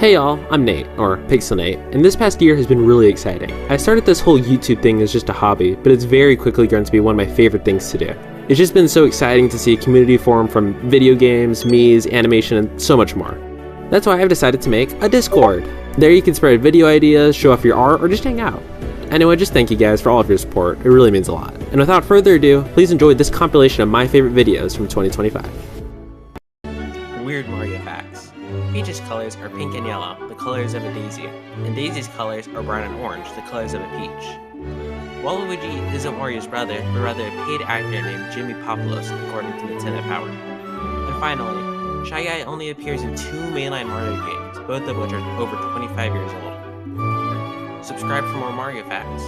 Hey y'all, I'm Nate, or Pixel Nate, and this past year has been really exciting. I started this whole YouTube thing as just a hobby, but it's very quickly grown to be one of my favorite things to do. It's just been so exciting to see a community form from video games, memes, animation, and so much more. That's why I've decided to make a Discord. There you can spread video ideas, show off your art, or just hang out. Anyway, just thank you guys for all of your support, it really means a lot. And without further ado, please enjoy this compilation of my favorite videos from 2025. Weird Mario facts. Peach's colors are pink and yellow, the colors of a daisy, and Daisy's colors are brown and orange, the colors of a peach. Waluigi isn't Mario's brother, but rather a paid actor named Jimmy Popoulos, according to Nintendo Power. And finally, Shy Guy only appears in 2 mainline Mario games, both of which are over 25 years old. Subscribe for more Mario facts.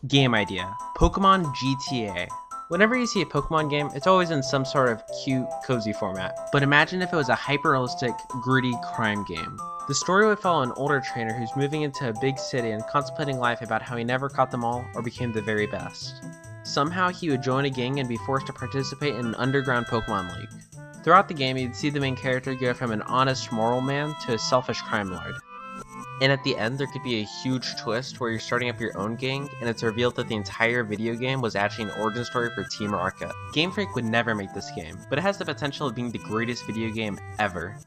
Game idea: Pokemon GTA. Whenever you see a Pokemon game, it's always in some sort of cute, cozy format. But imagine if it was a hyper-realistic, gritty crime game. The story would follow an older trainer who's moving into a big city and contemplating life about how he never caught them all or became the very best. Somehow he would join a gang and be forced to participate in an underground Pokemon league. Throughout the game, you'd see the main character go from an honest, moral man to a selfish crime lord. And at the end, there could be a huge twist where you're starting up your own gang, and it's revealed that the entire video game was actually an origin story for Team Rocket. Game Freak would never make this game, but it has the potential of being the greatest video game ever.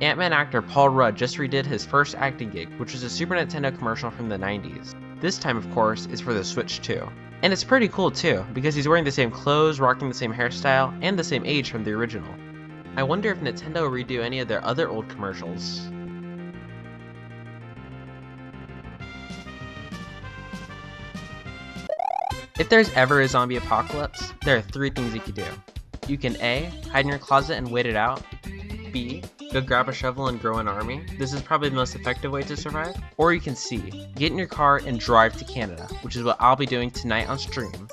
Ant-Man actor Paul Rudd just redid his first acting gig, which was a Super Nintendo commercial from the 90s. This time, of course, is for the Switch 2. And it's pretty cool too, because he's wearing the same clothes, rocking the same hairstyle, and the same age from the original. I wonder if Nintendo will redo any of their other old commercials. If there's ever a zombie apocalypse, there are 3 things you can do. You can A, hide in your closet and wait it out. B, go grab a shovel and grow an army. This is probably the most effective way to survive. Or you can C, get in your car and drive to Canada, which is what I'll be doing tonight on stream.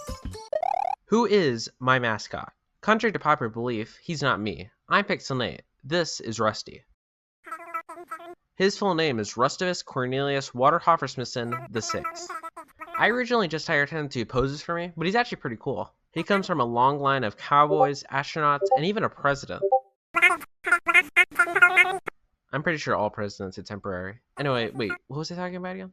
Who is my mascot? Contrary to popular belief, he's not me. I'm Pixel Nate. This is Rusty. His full name is Rustavus Cornelius Waterhofer-Smithson VI. I originally just hired him to poses for me, but he's actually pretty cool. He comes from a long line of cowboys, astronauts, and even a president. I'm pretty sure all presidents are temporary. Anyway, wait, what was I talking about again?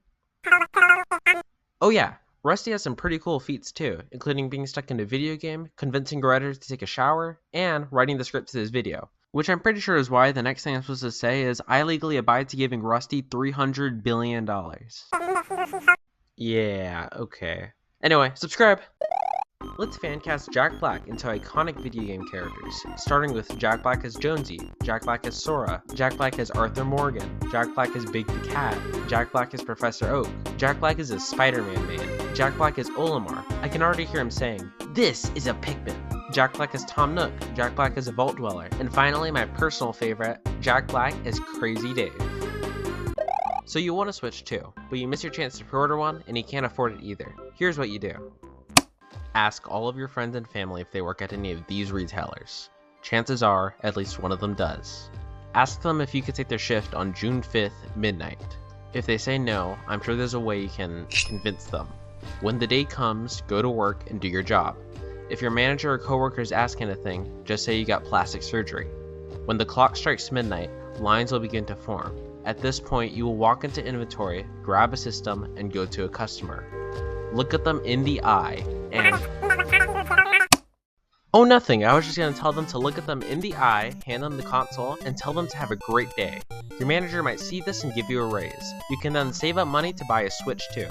Oh yeah, Rusty has some pretty cool feats too, including being stuck in a video game, convincing writers to take a shower, and writing the script to this video. Which I'm pretty sure is why the next thing I'm supposed to say is I legally abide to giving Rusty $300 billion. Yeah, okay. Anyway, subscribe! Let's fancast Jack Black into iconic video game characters, starting with Jack Black as Jonesy, Jack Black as Sora, Jack Black as Arthur Morgan, Jack Black as Big the Cat, Jack Black as Professor Oak, Jack Black is a Spider-Man man, Jack Black as Olimar. I can already hear him saying, "This is a Pikmin." Jack Black as Tom Nook, Jack Black as a Vault Dweller, and finally my personal favorite, Jack Black as Crazy Dave. So you want a Switch too, but you miss your chance to pre-order one and you can't afford it either. Here's what you do. Ask all of your friends and family if they work at any of these retailers. Chances are, at least one of them does. Ask them if you could take their shift on June 5th, midnight. If they say no, I'm sure there's a way you can convince them. When the day comes, go to work and do your job. If your manager or coworkers ask anything, just say you got plastic surgery. When the clock strikes midnight, lines will begin to form. At this point, you will walk into inventory, grab a system, and go to a customer. Look at them in the eye, and... Oh, nothing. I was just going to tell them to look at them in the eye, hand them the console, and tell them to have a great day. Your manager might see this and give you a raise. You can then save up money to buy a Switch too.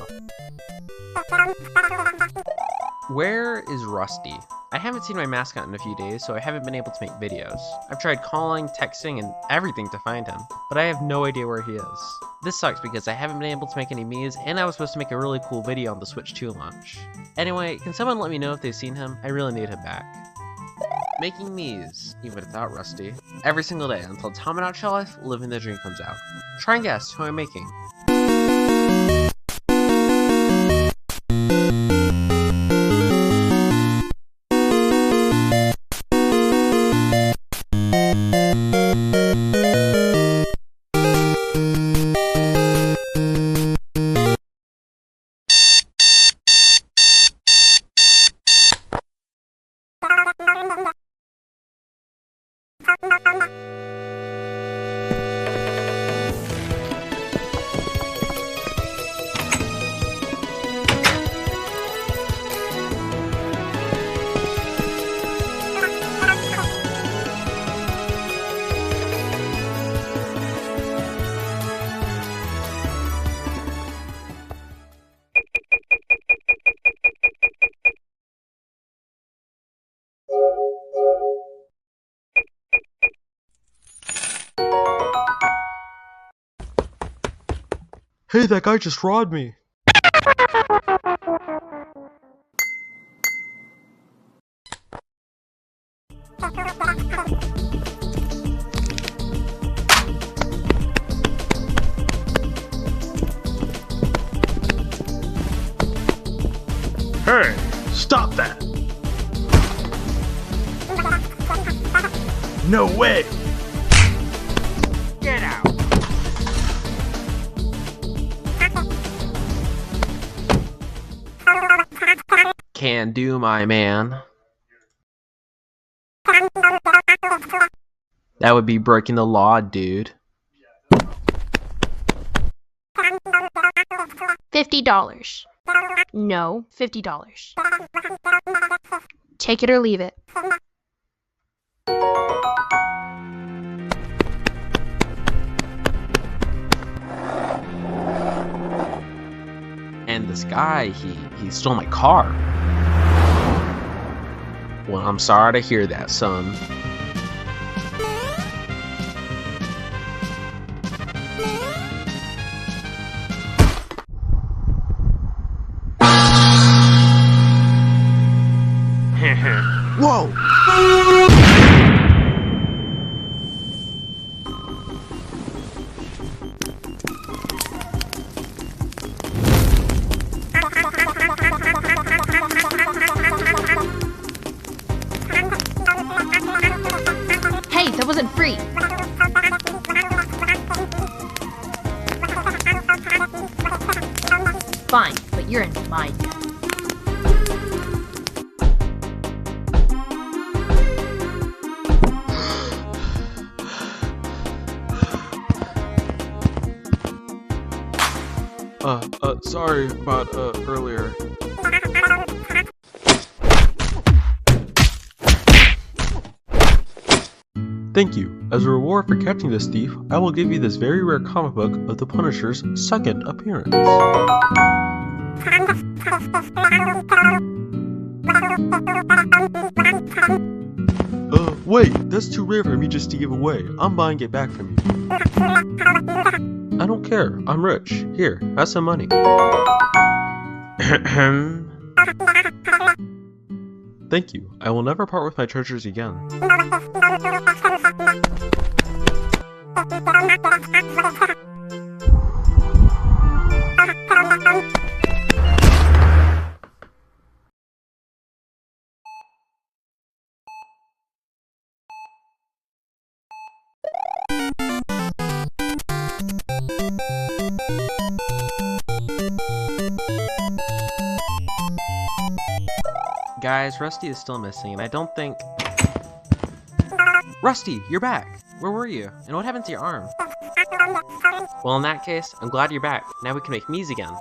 Where is Rusty? I haven't seen my mascot in a few days, so I haven't been able to make videos. I've tried calling, texting, and everything to find him, but I have no idea where he is. This sucks because I haven't been able to make any Miis, and I was supposed to make a really cool video on the Switch 2 launch. Anyway, can someone let me know if they've seen him? I really need him back. Making Miis, even without Rusty, every single day until Tomodachi Life Living the Dream comes out. Try and guess who I'm making. Hey, that guy just robbed me. Hey, stop that! No way! Get out. Can do, my man. That would be breaking the law, dude. $50. No, $50. Take it or leave it. And this guy, he stole my car. Well, I'm sorry to hear that, son. Whoa! Hey, that wasn't free. Fine, but you're in my debt. Sorry about, earlier. Thank you. As a reward for catching this thief, I will give you this very rare comic book of the Punisher's second appearance. Wait, that's too rare for me just to give away. I'm buying it back from you. I don't care. I'm rich. Here, have some money. Thank you. I will never part with my treasures again. Guys, Rusty is still missing, and I don't think... Rusty, you're back! Where were you? And what happened to your arm? Well, in that case, I'm glad you're back. Now we can make music again.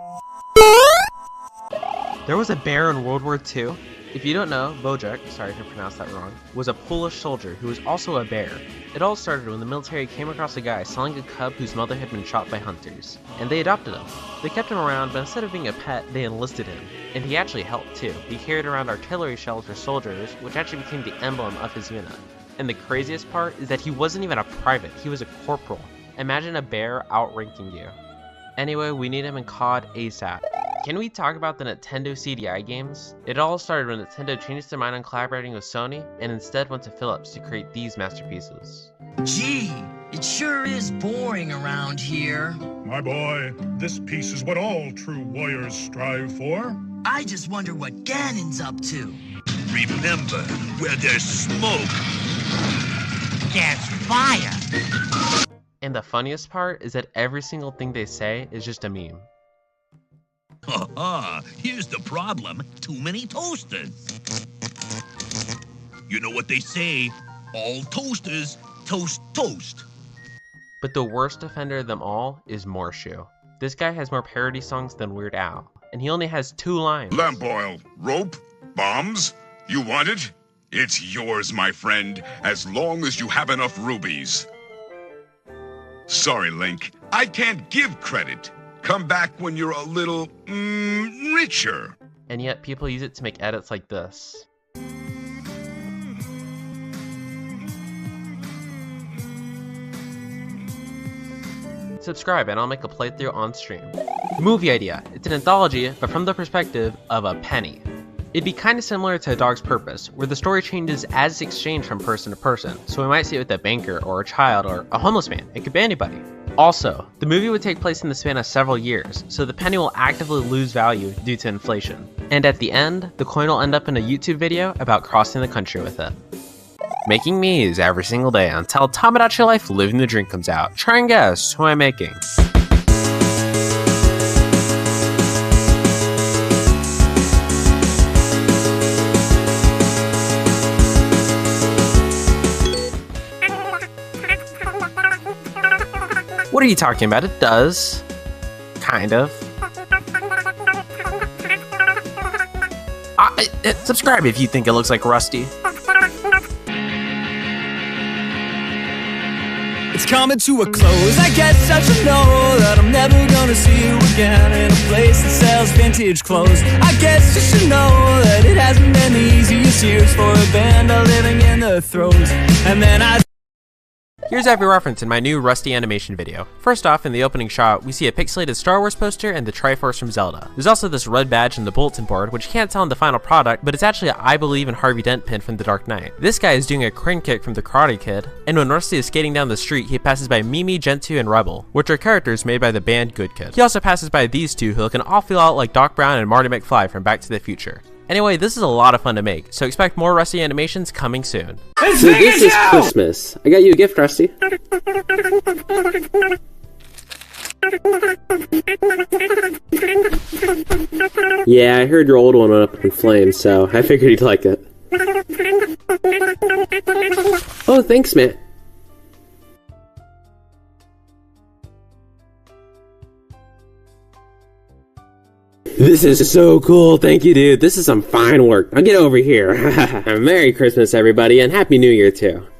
There was a bear in World War II. If you don't know, Bojack, sorry if I pronounced that wrong, was a Polish soldier who was also a bear. It all started when the military came across a guy selling a cub whose mother had been shot by hunters, and they adopted him. They kept him around, but instead of being a pet, they enlisted him. And he actually helped too. He carried around artillery shells for soldiers, which actually became the emblem of his unit. And the craziest part is that he wasn't even a private, he was a corporal. Imagine a bear outranking you. Anyway, we need him in COD ASAP. Can we talk about the Nintendo CDI games? It all started when Nintendo changed their mind on collaborating with Sony and instead went to Philips to create these masterpieces. Gee, it sure is boring around here. My boy, this piece is what all true warriors strive for. I just wonder what Ganon's up to. Remember, where there's smoke, There's fire. And the funniest part is that every single thing they say is just a meme. haha, here's the problem. Too many toasters. You know what they say, all toasters toast toast. But the worst offender of them all is Morshu. This guy has more parody songs than Weird Al, and he only has 2 lines. Lamp oil, rope, bombs? You want it? It's yours, my friend, as long as you have enough rubies. Sorry, Link, I can't give credit. Come back when you're a little, richer. And yet people use it to make edits like this. subscribe and I'll make a playthrough on stream. Movie idea. It's an anthology, but from the perspective of a penny. It'd be kinda similar to A Dog's Purpose, where the story changes as it's exchanged from person to person, so we might see it with a banker, or a child, or a homeless man. It could be anybody. Also, the movie would take place in the span of several years, so the penny will actively lose value due to inflation. And at the end, the coin will end up in a YouTube video about crossing the country with it. Making me's every single day until Tomodachi Life Living the Dream comes out. Try and guess who I'm making. What are you talking about? It does. Kind of. Subscribe if you think it looks like Rusty. It's coming to a close. I guess I should know that I'm never gonna see you again in a place that sells vintage clothes. I guess you should know that it hasn't been the easiest years for a band living in the throes. And then Here's every reference in my new Rusty animation video. First off, in the opening shot, we see a pixelated Star Wars poster and the Triforce from Zelda. There's also this red badge in the bulletin board, which you can't tell in the final product, but it's actually a I Believe in Harvey Dent pin from The Dark Knight. This guy is doing a crane kick from The Karate Kid, and when Rusty is skating down the street, he passes by Mimi, Gentoo, and Rebel, which are characters made by the band Good Kid. He also passes by these two who look an awful lot like Doc Brown and Marty McFly from Back to the Future. Anyway, this is a lot of fun to make, so expect more Rusty animations coming soon. So this is Christmas. I got you a gift, Rusty. Yeah, I heard your old one went up in flames, so I figured you'd like it. Oh, thanks, man. This is so cool. Thank you, dude. This is some fine work. Now get over here. Merry Christmas, everybody, and Happy New Year, too.